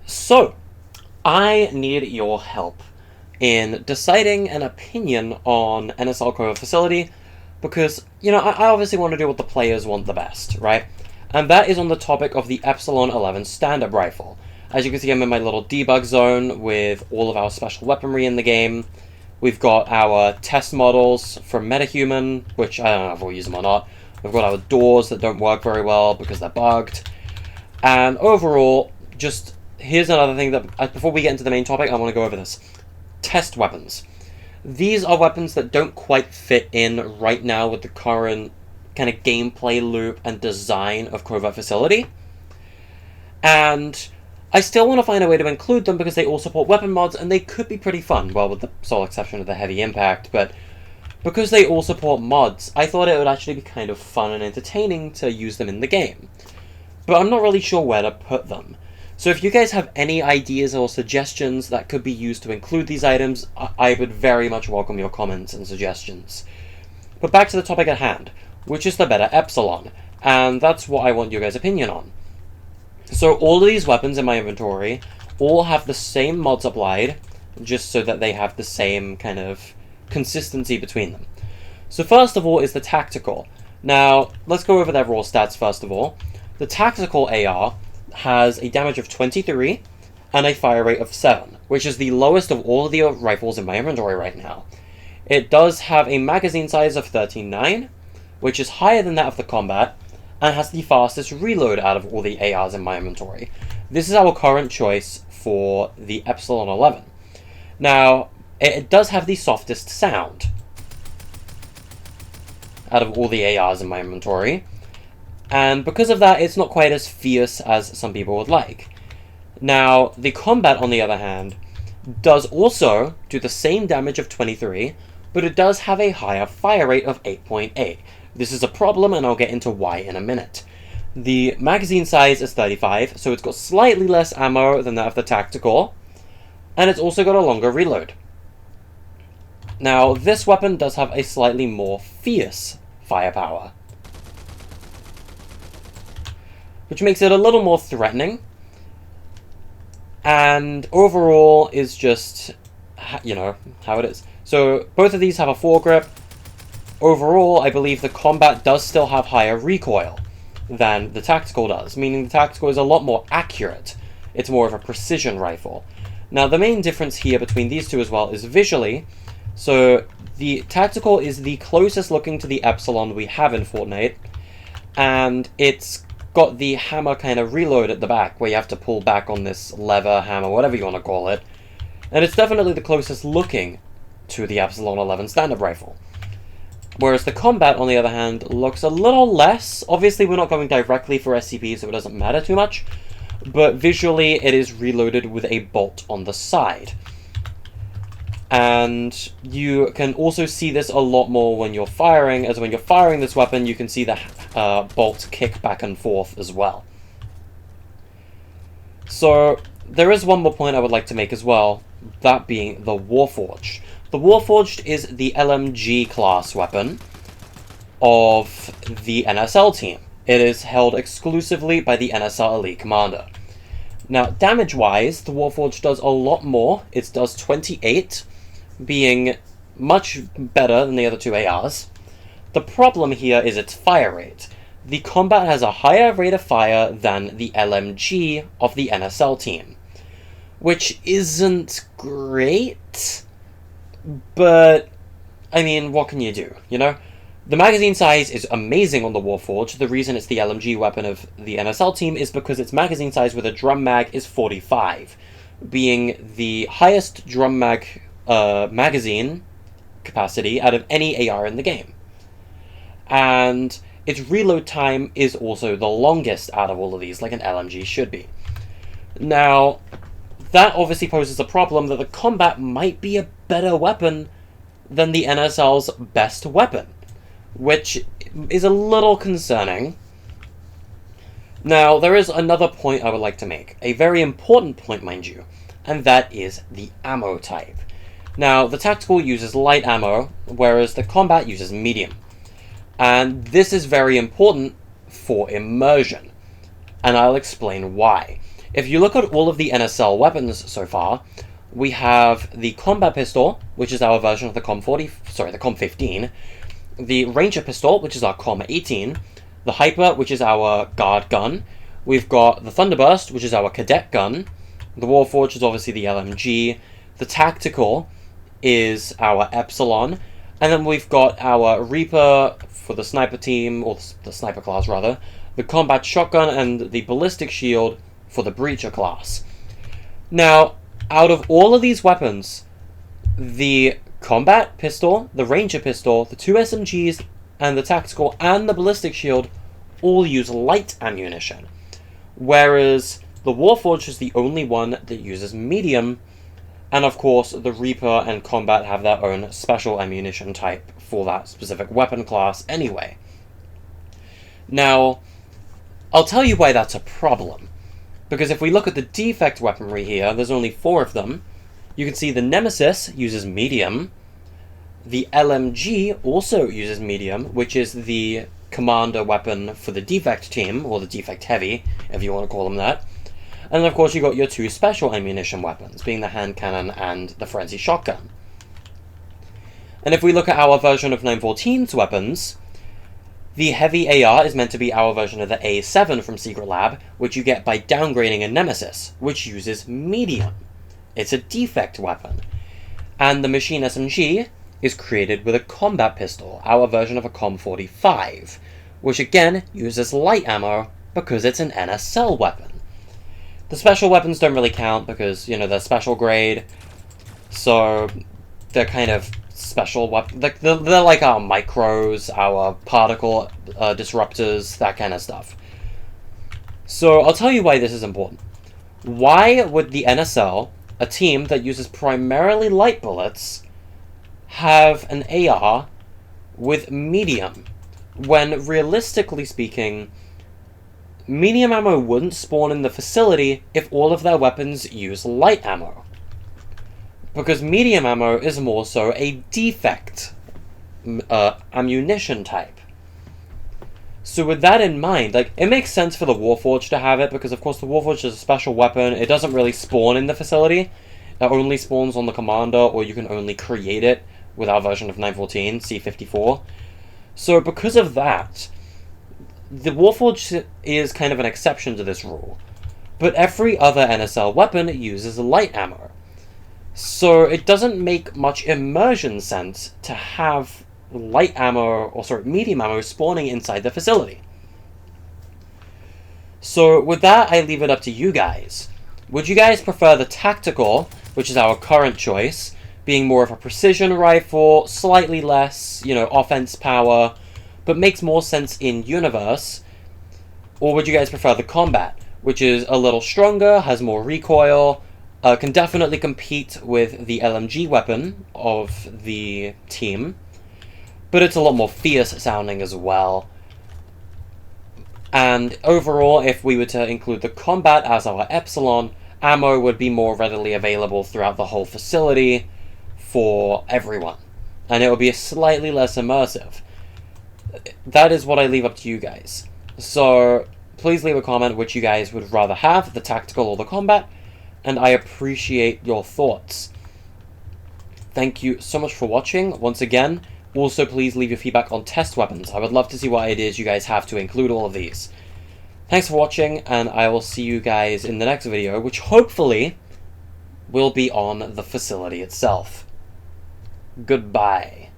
So, I need your help in deciding an opinion on NSL Covert Facility because, I obviously want to do what the players want the best, right? And that is on the topic of the Epsilon 11 standard rifle. As you can see, I'm in my little debug zone with all of our special weaponry in the game. We've got our test models from Metahuman, which I don't know if we'll use them or not. We've got our doors that don't work very well because they're bugged. And overall, just here's another thing that, before we get into the main topic, I want to go over this. Test weapons. These are weapons that don't quite fit in right now with the current kind of gameplay loop and design of Covert Facility. And I still want to find a way to include them because they all support weapon mods and they could be pretty fun, well, with the sole exception of the heavy impact, but because they all support mods, I thought it would actually be kind of fun and entertaining to use them in the game. But I'm not really sure where to put them. So if you guys have any ideas or suggestions that could be used to include these items, I would very much welcome your comments and suggestions. But back to the topic at hand, which is the better Epsilon, and that's what I want your guys' opinion on. So all of these weapons in my inventory all have the same mods applied, just so that they have the same kind of consistency between them. So first of all is the tactical. Now, let's go over their raw stats first of all. The tactical AR has a damage of 23 and a fire rate of 7, which is the lowest of all of the rifles in my inventory right now. It does have a magazine size of 13.9, which is higher than that of the combat, and has the fastest reload out of all the ARs in my inventory. This is our current choice for the Epsilon 11. Now, it does have the softest sound out of all the ARs in my inventory, and because of that, it's not quite as fierce as some people would like. Now, the combat, on the other hand, does also do the same damage of 23, but it does have a higher fire rate of 8.8. This is a problem, and I'll get into why in a minute. The magazine size is 35, so it's got slightly less ammo than that of the tactical, and it's also got a longer reload. Now, this weapon does have a slightly more fierce firepower, which makes it a little more threatening, and overall is just, how it is. So, both of these have a foregrip. Overall, I believe the combat does still have higher recoil than the tactical does, meaning the tactical is a lot more accurate. It's more of a precision rifle. Now, the main difference here between these two as well is visually. So, the tactical is the closest looking to the Epsilon we have in Fortnite, and it's got the hammer kind of reload at the back, where you have to pull back on this lever, hammer, whatever you want to call it. And it's definitely the closest looking to the Epsilon 11 standard rifle. Whereas the combat, on the other hand, looks a little less. Obviously, we're not going directly for SCP, so it doesn't matter too much. But visually, it is reloaded with a bolt on the side. And you can also see this a lot more when you're firing, as when you're firing this weapon, you can see the bolt kick back and forth as well. So, there is one more point I would like to make as well, that being the Warforged. The Warforged is the LMG class weapon of the NSL team. It is held exclusively by the NSL Elite Commander. Now, damage-wise, the Warforged does a lot more. It does 28, being much better than the other two ARs. The problem here is its fire rate. The combat has a higher rate of fire than the LMG of the NSL team, which isn't great, but, I mean, what can you do, The magazine size is amazing on the Warforged. The reason it's the LMG weapon of the NSL team is because its magazine size with a drum mag is 45, being the highest drum mag magazine capacity out of any AR in the game. And its reload time is also the longest out of all of these, like an LMG should be. Now, that obviously poses a problem that the combat might be a better weapon than the NSL's best weapon, which is a little concerning. Now, there is another point I would like to make, a very important point, mind you, and that is the ammo type. Now, the tactical uses light ammo, whereas the combat uses medium. And this is very important for immersion, and I'll explain why. if you look at all of the NSL weapons so far, we have the combat pistol, which is our version of the the Com 15, the Ranger pistol, which is our Com 18, the Hyper, which is our guard gun. We've got the Thunderburst, which is our cadet gun. The Warforged is obviously the LMG. The Tactical is our Epsilon. And then we've got our Reaper for the sniper team, or the sniper class rather, the Combat Shotgun, and the Ballistic Shield for the Breacher class. Now, out of all of these weapons, the Combat Pistol, the Ranger Pistol, the two SMGs, and the Tactical, and the Ballistic Shield all use light ammunition, whereas the Warforged is the only one that uses medium, and of course the Reaper and Combat have their own special ammunition type for that specific weapon class anyway. Now, I'll tell you why that's a problem, because if we look at the defect weaponry here, there's only 4 of them. You can see the Nemesis uses medium, the LMG also uses medium, which is the commander weapon for the defect team, or the defect heavy, if you want to call them that. And then of course you got your 2 special ammunition weapons, being the hand cannon and the frenzy shotgun. And if we look at our version of 914's weapons, the heavy AR is meant to be our version of the A7 from Secret Lab, which you get by downgrading a Nemesis, which uses medium. It's a defect weapon. And the machine SMG is created with a combat pistol, our version of a Com 45, which again uses light ammo because it's an NSL weapon. The special weapons don't really count because, you know, they're special grade, so they're kind of special weapons. They're like our micros, our particle disruptors, that kind of stuff. So I'll tell you why this is important. Why would the NSL, a team that uses primarily light bullets, have an AR with medium, when realistically speaking, medium ammo wouldn't spawn in the facility if all of their weapons use light ammo? Because medium ammo is more so a defect ammunition type. So with that in mind, like, it makes sense for the Warforged to have it, because of course the Warforged is a special weapon. It doesn't really spawn in the facility. It only spawns on the commander, or you can only create it with our version of 914, C54. So because of that, the Warforged is kind of an exception to this rule. But every other NSL weapon uses light ammo. So it doesn't make much immersion sense to have light ammo, medium ammo spawning inside the facility. So with that, I leave it up to you guys. Would you guys prefer the Tactical, which is our current choice, being more of a precision rifle, slightly less, offense power, but makes more sense in universe? Or would you guys prefer the Combat, which is a little stronger, has more recoil, can definitely compete with the LMG weapon of the team, but it's a lot more fierce sounding as well? And overall, if we were to include the Combat as our Epsilon, ammo would be more readily available throughout the whole facility for everyone, and it would be slightly less immersive. That is what I leave up to you guys. So please leave a comment which you guys would rather have, the Tactical or the Combat, and I appreciate your thoughts. Thank you so much for watching once again. Also, please leave your feedback on test weapons. I would love to see what ideas you guys have to include all of these. Thanks for watching, and I will see you guys in the next video, which hopefully will be on the facility itself. Goodbye.